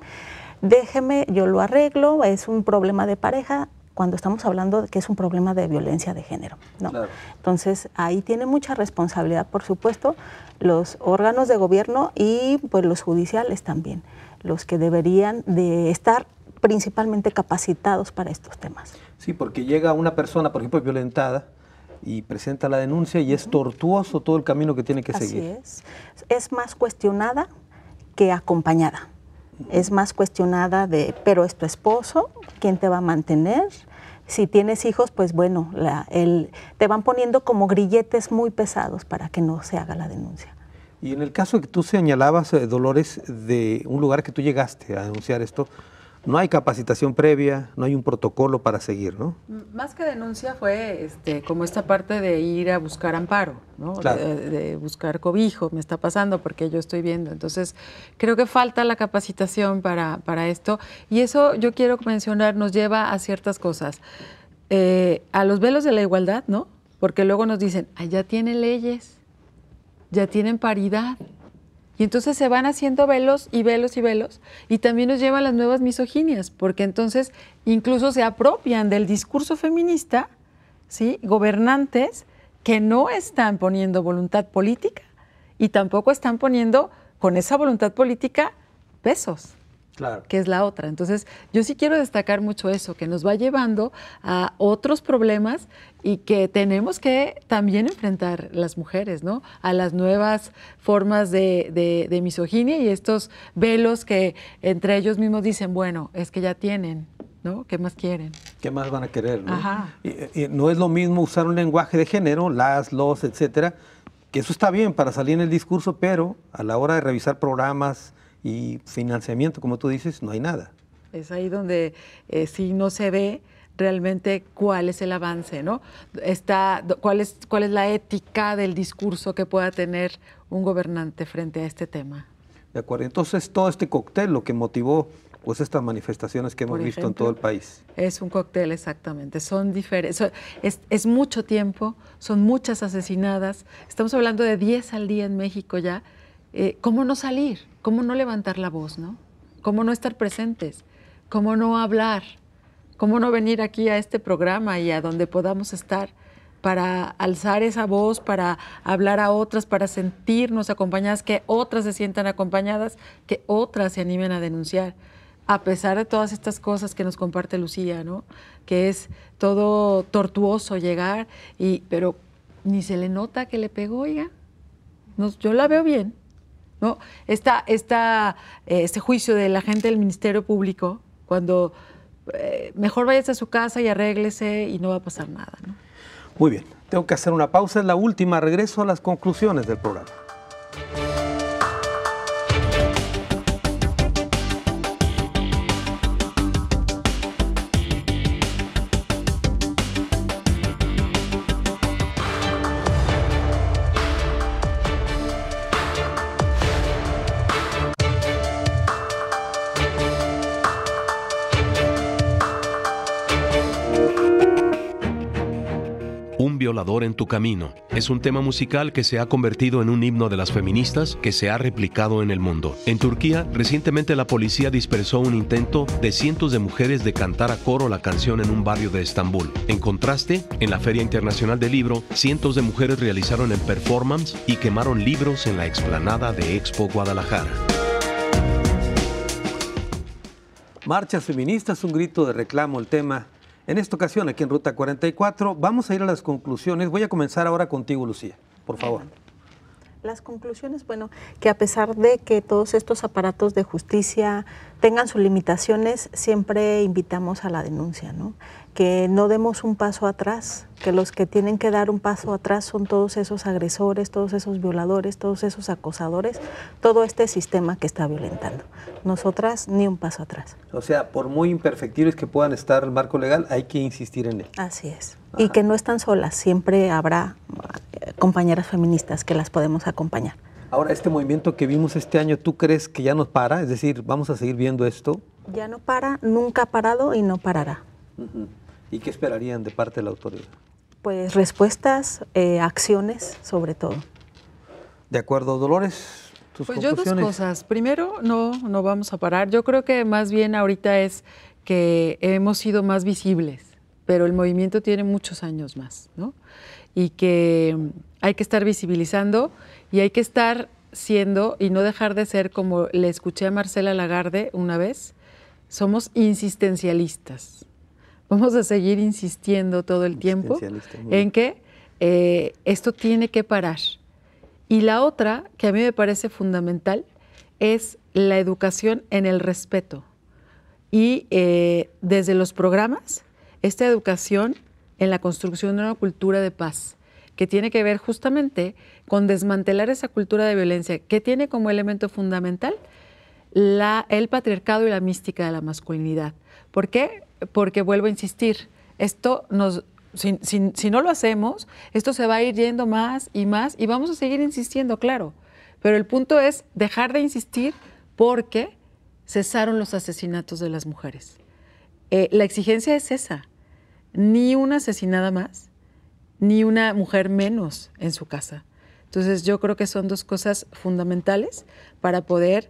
Speaker 6: déjeme, yo lo arreglo, es un problema de pareja, cuando estamos hablando de que es un problema de violencia de género, ¿no? Claro. Entonces, ahí tiene mucha responsabilidad, por supuesto, los órganos de gobierno y pues los judiciales también, los que deberían de estar principalmente capacitados para estos temas.
Speaker 2: Sí, porque llega una persona, por ejemplo, violentada y presenta la denuncia y es tortuoso todo el camino que tiene que seguir.
Speaker 6: Así es más cuestionada que acompañada. Es más cuestionada de, pero es tu esposo, ¿quién te va a mantener? Si tienes hijos, pues bueno, te van poniendo como grilletes muy pesados para que no se haga la denuncia.
Speaker 2: Y en el caso que tú señalabas, Dolores, de un lugar que tú llegaste a denunciar esto, no hay capacitación previa, no hay un protocolo para seguir, ¿no?
Speaker 5: Más que denuncia fue como esta parte de ir a buscar amparo, ¿no?
Speaker 2: Claro.
Speaker 5: De buscar cobijo, me está pasando porque yo estoy viendo. Entonces, creo que falta la capacitación para esto. Y eso yo quiero mencionar, nos lleva a ciertas cosas. A los velos de la igualdad, ¿no? Porque luego nos dicen, ya tienen leyes, ya tienen paridad. Y entonces se van haciendo velos y velos y velos, y también nos lleva a las nuevas misoginias, porque entonces incluso se apropian del discurso feminista, ¿sí? Gobernantes que no están poniendo voluntad política y tampoco están poniendo con esa voluntad política pesos. Claro. Que es la otra. Entonces, yo sí quiero destacar mucho eso, que nos va llevando a otros problemas y que tenemos que también enfrentar las mujeres, ¿no? A las nuevas formas de misoginia y estos velos que entre ellos mismos dicen, bueno, es que ya tienen, ¿no? ¿Qué más quieren?
Speaker 2: ¿Qué más van a querer, no?
Speaker 5: Ajá.
Speaker 2: Y no es lo mismo usar un lenguaje de género, los, etcétera, que eso está bien para salir en el discurso, pero a la hora de revisar programas y financiamiento, como tú dices, no hay nada.
Speaker 5: Es ahí donde sí no se ve realmente cuál es el avance, ¿no? ¿Cuál es la ética del discurso que pueda tener un gobernante frente a este tema?
Speaker 2: De acuerdo. Entonces, todo este cóctel lo que motivó pues estas manifestaciones que hemos visto en todo el país.
Speaker 5: Es un cóctel, exactamente. Son diferentes. Es mucho tiempo, son muchas asesinadas. Estamos hablando de 10 al día en México ya. ¿Cómo no salir? ¿Cómo no levantar la voz, no? ¿Cómo no estar presentes? ¿Cómo no hablar? ¿Cómo no venir aquí a este programa y a donde podamos estar para alzar esa voz, para hablar a otras, para sentirnos acompañadas, que otras se sientan acompañadas, que otras se animen a denunciar? A pesar de todas estas cosas que nos comparte Lucía, ¿no? Que es todo tortuoso llegar, pero ni se le nota que le pegó, oiga. Yo la veo bien, ¿no? Este juicio de la gente del Ministerio Público, cuando mejor váyase a su casa y arréglese y no va a pasar nada, ¿no?
Speaker 2: Muy bien, tengo que hacer una pausa, es la última, regreso a las conclusiones del programa.
Speaker 1: Un violador en tu camino es un tema musical que se ha convertido en un himno de las feministas que se ha replicado en el mundo. En Turquía, recientemente la policía dispersó un intento de cientos de mujeres de cantar a coro la canción en un barrio de Estambul. En contraste, en la Feria Internacional del Libro, cientos de mujeres realizaron el performance y quemaron libros en la explanada de Expo Guadalajara.
Speaker 2: Marchas feministas, un grito de reclamo, el tema. En esta ocasión, aquí en Ruta 44, vamos a ir a las conclusiones. Voy a comenzar ahora contigo, Lucía, por favor.
Speaker 6: Las conclusiones, bueno, que a pesar de que todos estos aparatos de justicia tengan sus limitaciones, siempre invitamos a la denuncia, ¿no? Que no demos un paso atrás, que los que tienen que dar un paso atrás son todos esos agresores, todos esos violadores, todos esos acosadores, todo este sistema que está violentando. Nosotras, ni un paso atrás.
Speaker 2: O sea, por muy imperfectibles que puedan estar el marco legal, hay que insistir en él.
Speaker 6: Así es. Y que no están solas, siempre habrá compañeras feministas que las podemos acompañar.
Speaker 2: Ahora, este movimiento que vimos este año, ¿tú crees que ya nos para? Es decir, ¿vamos a seguir viendo esto?
Speaker 6: Ya no para, nunca ha parado y no parará.
Speaker 2: ¿Y qué esperarían de parte de la autoridad?
Speaker 6: Pues respuestas, acciones sobre todo.
Speaker 2: De acuerdo, Dolores, tus
Speaker 5: pues
Speaker 2: conclusiones.
Speaker 5: Yo dos cosas. Primero, no vamos a parar. Yo creo que más bien ahorita es que hemos sido más visibles, pero el movimiento tiene muchos años más, ¿no? Y que hay que estar visibilizando y hay que estar siendo y no dejar de ser, como le escuché a Marcela Lagarde una vez, somos insistencialistas. Vamos a seguir insistiendo todo el tiempo en que esto tiene que parar. Y la otra, que a mí me parece fundamental, es la educación en el respeto. Y desde los programas, esta educación en la construcción de una cultura de paz, que tiene que ver justamente con desmantelar esa cultura de violencia, que tiene como elemento fundamental el patriarcado y la mística de la masculinidad. ¿Por qué? Porque vuelvo a insistir, esto si no lo hacemos, esto se va a ir yendo más y vamos a seguir insistiendo, claro. Pero el punto es dejar de insistir porque cesaron los asesinatos de las mujeres. La exigencia es esa, ni una asesinada más, ni una mujer menos en su casa. Entonces yo creo que son dos cosas fundamentales para poder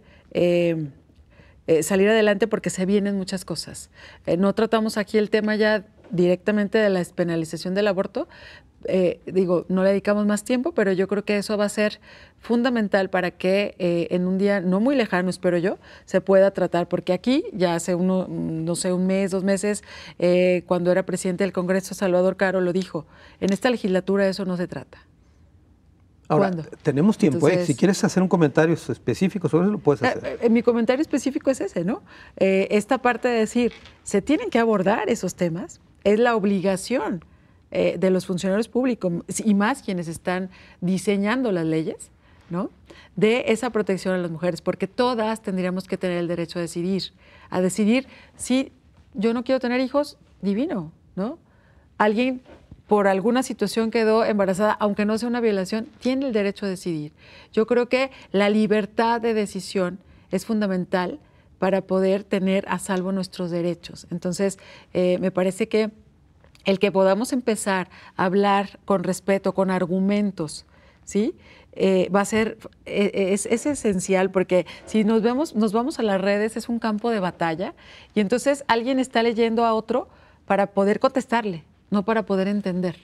Speaker 5: salir adelante, porque se vienen muchas cosas. No tratamos aquí el tema ya directamente de la despenalización del aborto, no le dedicamos más tiempo, pero yo creo que eso va a ser fundamental para que en un día no muy lejano, espero yo, se pueda tratar, porque aquí ya hace un mes, 2 meses, cuando era presidente del Congreso, Salvador Caro lo dijo, en esta legislatura eso no se trata.
Speaker 2: Ahora,
Speaker 5: ¿cuándo?
Speaker 2: Tenemos tiempo,
Speaker 5: Entonces,
Speaker 2: si quieres hacer un comentario específico sobre eso, lo puedes hacer.
Speaker 5: Mi comentario específico es ese, ¿no? Esta parte de decir, se tienen que abordar esos temas, es la obligación de los funcionarios públicos y más quienes están diseñando las leyes, ¿no? De esa protección a las mujeres, porque todas tendríamos que tener el derecho a decidir si yo no quiero tener hijos, divino, ¿no? Alguien por alguna situación quedó embarazada, aunque no sea una violación, tiene el derecho a decidir. Yo creo que la libertad de decisión es fundamental para poder tener a salvo nuestros derechos. Entonces, me parece que el que podamos empezar a hablar con respeto, con argumentos, ¿sí? Va a ser, es esencial, porque si nos vamos a las redes, es un campo de batalla, y entonces alguien está leyendo a otro para poder contestarle, no para poder entender.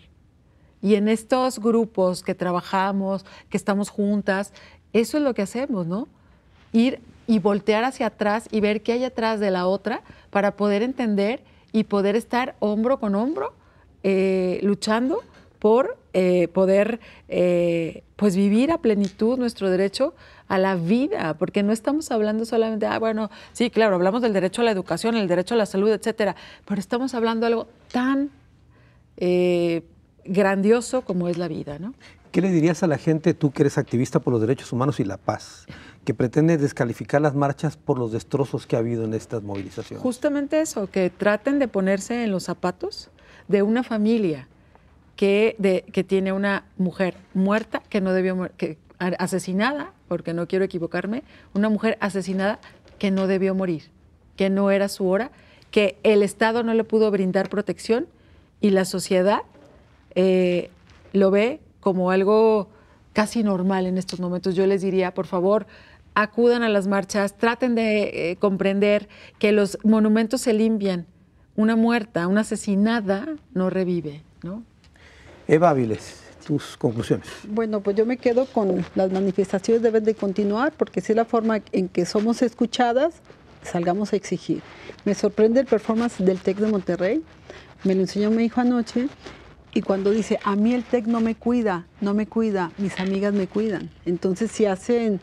Speaker 5: Y en estos grupos que trabajamos, que estamos juntas, eso es lo que hacemos, ¿no? Ir y voltear hacia atrás y ver qué hay atrás de la otra para poder entender y poder estar hombro con hombro luchando por poder pues vivir a plenitud nuestro derecho a la vida, porque no estamos hablando solamente, bueno, sí, claro, hablamos del derecho a la educación, el derecho a la salud, etcétera, pero estamos hablando de algo tan grandioso como es la vida, ¿no?
Speaker 2: ¿Qué le dirías a la gente, tú que eres activista por los derechos humanos y la paz, que pretende descalificar las marchas por los destrozos que ha habido en estas movilizaciones?
Speaker 5: Justamente eso, que traten de ponerse en los zapatos de una familia que tiene una mujer muerta, que no debió asesinada, porque no quiero equivocarme, una mujer asesinada que no debió morir, que no era su hora, que el Estado no le pudo brindar protección y la sociedad lo ve como algo casi normal en estos momentos. Yo les diría, por favor, acudan a las marchas, traten de comprender que los monumentos se limpian. Una muerta, una asesinada no revive, ¿no?
Speaker 2: Eva Áviles, tus conclusiones.
Speaker 4: Bueno, pues yo me quedo con las manifestaciones deben de continuar, porque si es la forma en que somos escuchadas, salgamos a exigir. Me sorprende el performance del TEC de Monterrey, me lo enseñó mi hijo anoche, Y cuando dice, a mí el TEC no me cuida, mis amigas me cuidan. Entonces, si hacen,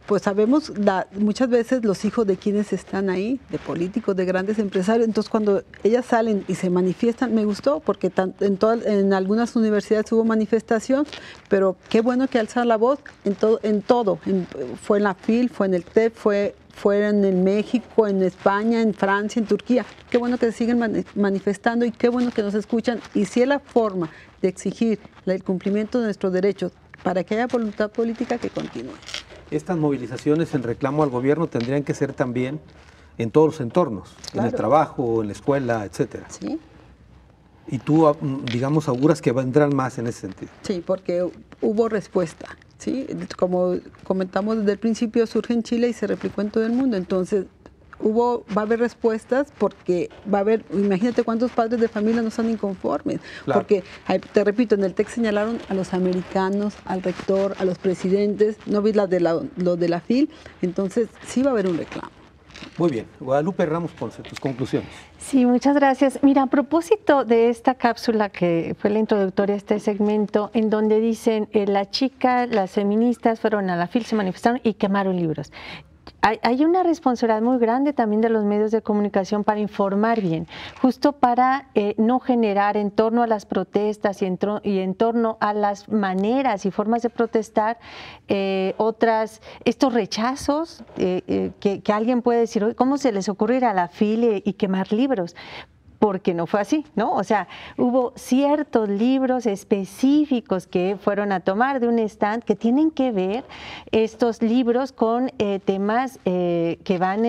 Speaker 4: pues sabemos muchas veces los hijos de quienes están ahí, de políticos, de grandes empresarios. Entonces, cuando ellas salen y se manifiestan, me gustó, porque en algunas universidades hubo manifestación, pero qué bueno que alzan la voz en todo. Fue en la FIL, fue en el TEP, fue en México, en España, en Francia, en Turquía. Qué bueno que se siguen manifestando y qué bueno que nos escuchan. Y si es la forma de exigir el cumplimiento de nuestros derechos para que haya voluntad política, que continúe.
Speaker 2: Estas movilizaciones en reclamo al gobierno tendrían que ser también en todos los entornos, claro, en el trabajo, en la escuela, etcétera.
Speaker 4: Sí.
Speaker 2: Y tú, digamos, auguras que vendrán más en ese sentido.
Speaker 4: Sí, porque hubo respuesta. ¿Sí? Como comentamos desde el principio, surge en Chile y se replicó en todo el mundo. Entonces, va a haber respuestas porque va a haber, imagínate cuántos padres de familia no están inconformes. Claro. Porque, te repito, en el TEC señalaron a los americanos, al rector, a los presidentes, no vi los de la FIL, entonces sí va a haber un reclamo.
Speaker 2: Muy bien. Guadalupe Ramos Ponce, tus conclusiones.
Speaker 3: Sí, muchas gracias. Mira, a propósito de esta cápsula que fue la introductoria a este segmento, en donde dicen las feministas fueron a la FIL, se manifestaron y quemaron libros. Hay una responsabilidad muy grande también de los medios de comunicación para informar bien, justo para no generar en torno a las protestas y en torno a las maneras y formas de protestar estos rechazos que alguien puede decir, ¿cómo se les ocurre ir a la FIL y quemar libros? Porque no fue así, ¿no? O sea, hubo ciertos libros específicos que fueron a tomar de un stand que tienen que ver estos libros con temas que van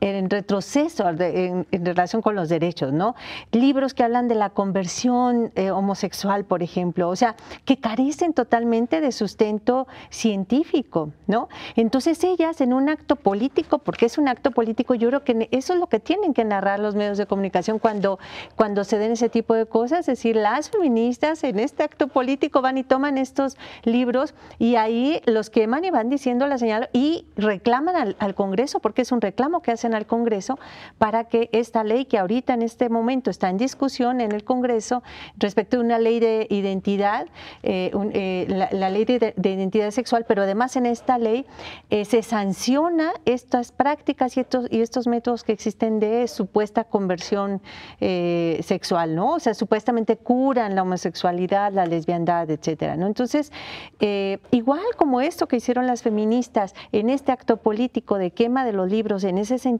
Speaker 3: en retroceso en relación con los derechos, ¿no? Libros que hablan de la conversión homosexual, por ejemplo, o sea, que carecen totalmente de sustento científico, ¿no? Entonces ellas en un acto político, porque es un acto político, yo creo que eso es lo que tienen que narrar los medios de comunicación cuando se den ese tipo de cosas, es decir, las feministas en este acto político van y toman estos libros y ahí los queman y van diciendo la señal y reclaman al Congreso, porque es un reclamo que hacen al Congreso para que esta ley que ahorita en este momento está en discusión en el Congreso respecto a una ley de identidad, la ley de identidad sexual, pero además en esta ley se sanciona estas prácticas y estos métodos que existen de supuesta conversión sexual, ¿no? O sea, supuestamente curan la homosexualidad, la lesbiandad, etcétera, ¿no? Entonces, igual como esto que hicieron las feministas en este acto político de quema de los libros en ese sentido,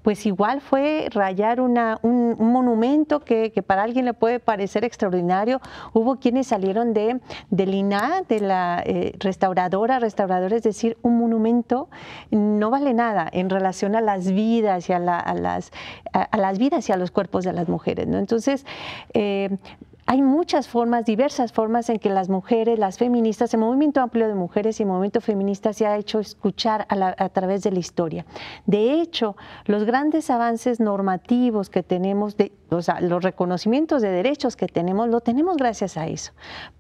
Speaker 3: pues igual fue rayar un monumento que para alguien le puede parecer extraordinario. Hubo quienes salieron del INAH, de la restauradora, es decir, un monumento no vale nada en relación a las vidas y a las vidas y a los cuerpos de las mujeres, ¿no? Entonces, hay muchas formas, diversas formas en que las mujeres, las feministas, el movimiento amplio de mujeres y el movimiento feminista se ha hecho escuchar a través de la historia. De hecho, los grandes avances normativos que tenemos, o sea, los reconocimientos de derechos que tenemos, lo tenemos gracias a eso,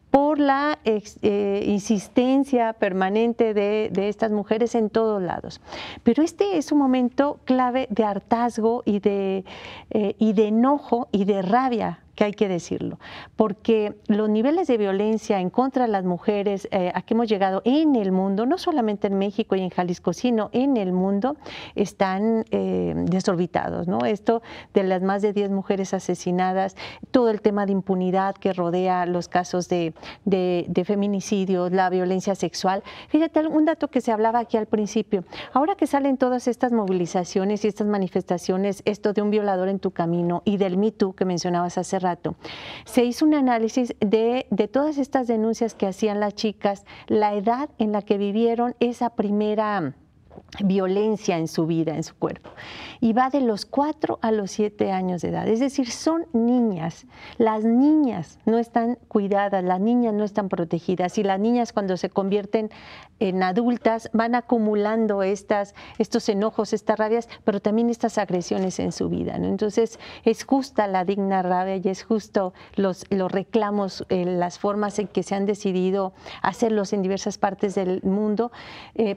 Speaker 3: por la insistencia permanente de estas mujeres en todos lados. Pero este es un momento clave de hartazgo y de enojo y de rabia, que hay que decirlo, porque los niveles de violencia en contra de las mujeres a que hemos llegado en el mundo, no solamente en México y en Jalisco, sino en el mundo, están desorbitados, ¿no? Esto de las más de 10 mujeres asesinadas, todo el tema de impunidad que rodea los casos de feminicidios, la violencia sexual. Fíjate, un dato que se hablaba aquí al principio, ahora que salen todas estas movilizaciones y estas manifestaciones, esto de un violador en tu camino y del Me Too que mencionabas hace rato, se hizo un análisis de todas estas denuncias que hacían las chicas, la edad en la que vivieron esa primera violencia en su vida, en su cuerpo, y va de los 4 a los 7 años de edad, es decir, son niñas. Las niñas no están cuidadas, las niñas no están protegidas, y las niñas cuando se convierten en adultas van acumulando estos enojos, estas rabias, pero también estas agresiones en su vida, ¿no? Entonces es justa la digna rabia y es justo los reclamos, las formas en que se han decidido hacerlos en diversas partes del mundo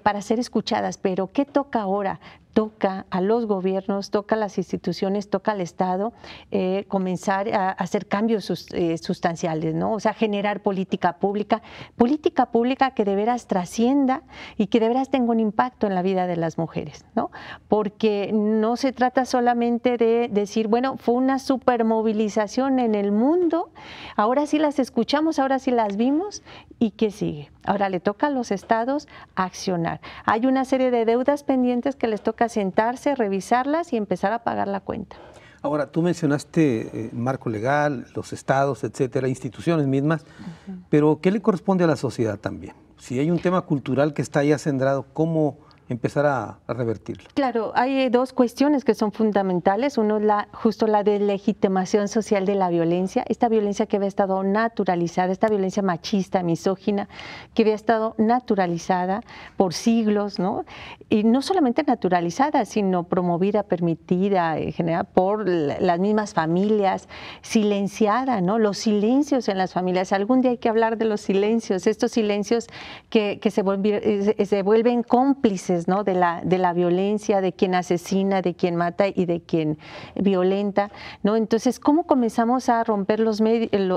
Speaker 3: para ser escuchadas. Pero ¿qué toca ahora? toca a los gobiernos, toca a las instituciones, toca al Estado comenzar a hacer cambios sustanciales, ¿no? O sea, generar política pública que de veras trascienda y que de veras tenga un impacto en la vida de las mujeres, ¿no? Porque no se trata solamente de decir, bueno, fue una supermovilización en el mundo, ahora sí las escuchamos, ahora sí las vimos, ¿y qué sigue? Ahora le toca a los estados accionar. Hay una serie de deudas pendientes que les toca sentarse, revisarlas y empezar a pagar la cuenta.
Speaker 2: Ahora, tú mencionaste marco legal, los estados, etcétera, instituciones mismas, pero ¿qué le corresponde a la sociedad también? Si hay un tema cultural que está ya centrado, ¿cómo empezar a revertirlo?
Speaker 3: Claro, hay dos cuestiones que son fundamentales. Uno es justo la deslegitimación social de la violencia, esta violencia que había estado naturalizada, esta violencia machista, misógina, que había estado naturalizada por siglos, ¿no? Y no solamente naturalizada, sino promovida, permitida, en general, por las mismas familias, silenciada, ¿no? Los silencios en las familias. Algún día hay que hablar de los silencios, estos silencios que se vuelven cómplices, ¿no? de la violencia, de quien asesina, de quien mata y de quien violenta, ¿no? Entonces, ¿cómo comenzamos a romper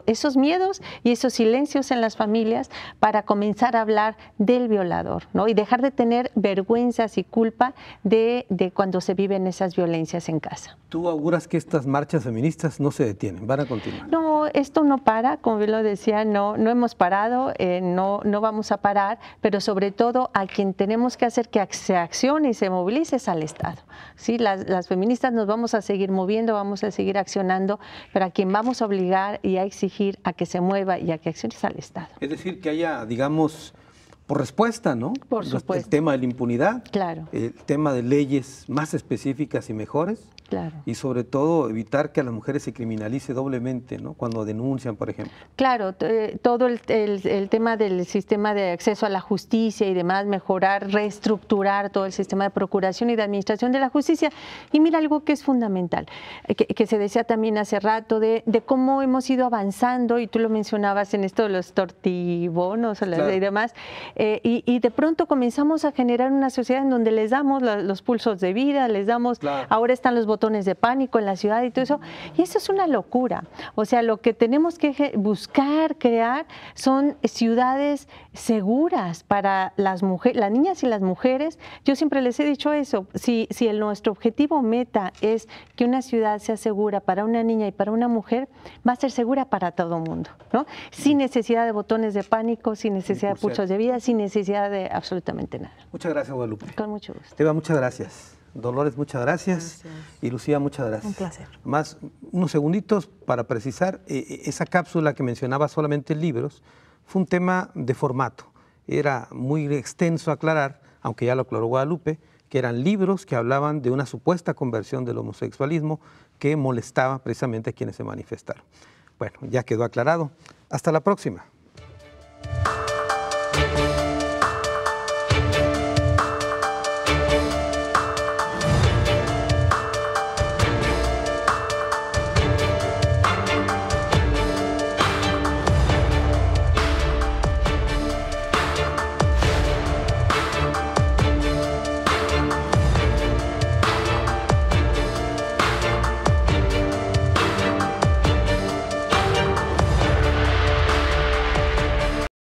Speaker 3: esos miedos y esos silencios en las familias para comenzar a hablar del violador, ¿no? Y dejar de tener vergüenzas y culpa de cuando se viven esas violencias en casa?
Speaker 2: ¿Tú auguras que estas marchas feministas no se detienen, van a continuar?
Speaker 3: No, esto no para, como bien lo decía, no hemos parado, no vamos a parar, pero sobre todo a quien tenemos que hacer que se accione y se movilice es al Estado. ¿Sí? Las feministas nos vamos a seguir moviendo, vamos a seguir accionando, pero a quien vamos a obligar y a exigir a que se mueva y a que accione es al Estado.
Speaker 2: Es decir, que haya, digamos, por respuesta, ¿no?
Speaker 3: Por supuesto.
Speaker 2: El tema de la impunidad,
Speaker 3: claro,
Speaker 2: el tema de leyes más específicas y mejores,
Speaker 3: claro.
Speaker 2: Y sobre todo evitar que a las mujeres se criminalice doblemente, ¿no? Cuando denuncian, por ejemplo.
Speaker 3: Claro, todo el tema del sistema de acceso a la justicia y demás, mejorar, reestructurar todo el sistema de procuración y de administración de la justicia. Y mira algo que es fundamental, que se decía también hace rato, de cómo hemos ido avanzando, y tú lo mencionabas en esto de los tortibonos
Speaker 2: claro.
Speaker 3: y demás, y de pronto comenzamos a generar una sociedad en donde les damos los pulsos de vida, les damos, claro. Ahora están los botones de pánico en la ciudad y todo eso, y eso es una locura. O sea, lo que tenemos que buscar, crear, son ciudades seguras para las mujeres, las niñas y las mujeres. Yo siempre les he dicho eso, si nuestro objetivo meta es que una ciudad sea segura para una niña y para una mujer, va a ser segura para todo el mundo, ¿no? Sin necesidad de botones de pánico, sin necesidad de pulsos de vida, sin necesidad de absolutamente nada.
Speaker 2: Muchas gracias, Guadalupe.
Speaker 3: Con mucho gusto.
Speaker 2: Eva, muchas gracias. Dolores, muchas gracias. Y Lucía, muchas gracias.
Speaker 6: Un placer.
Speaker 2: Más unos segunditos para precisar, esa cápsula que mencionaba solamente libros, fue un tema de formato. Era muy extenso aclarar, aunque ya lo aclaró Guadalupe, que eran libros que hablaban de una supuesta conversión del homosexualismo que molestaba precisamente a quienes se manifestaron. Bueno, ya quedó aclarado. Hasta la próxima.